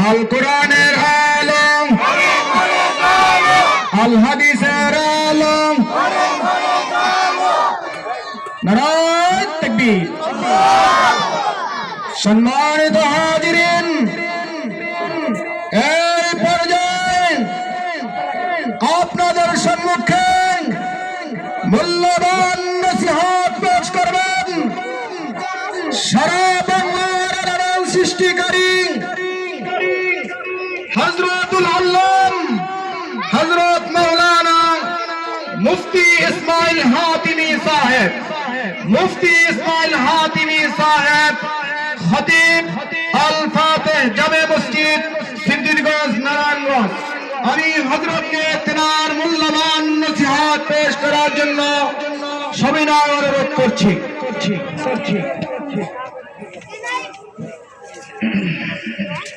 আল কোরআনের আলম, আল হাদিসের আলম, নারায়ে তাকবীর। সম্মানিত হাজিরিন, এই পর্যায়ে আপনাদের সম্মুখে মূল্যবান নসিহত পেশ করবেন সারা বাংলার আলোড়ন সৃষ্টিকারী হযরতুল আল্লাম হযরত মাওলানা মুফতি ইসমাইল হাতিমি সাহেব। মুফতি ইসমাইল হাতিমি সাহেব, খতিব আল ফাতিহ জামে মসজিদ, সিদ্দিকগঞ্জ, নারায়ণগঞ্জ। আমি হযরতকে তেনার মূল্যবান নসিহত পেশ করার জন্য সবিনয় অনুরোধ করছি।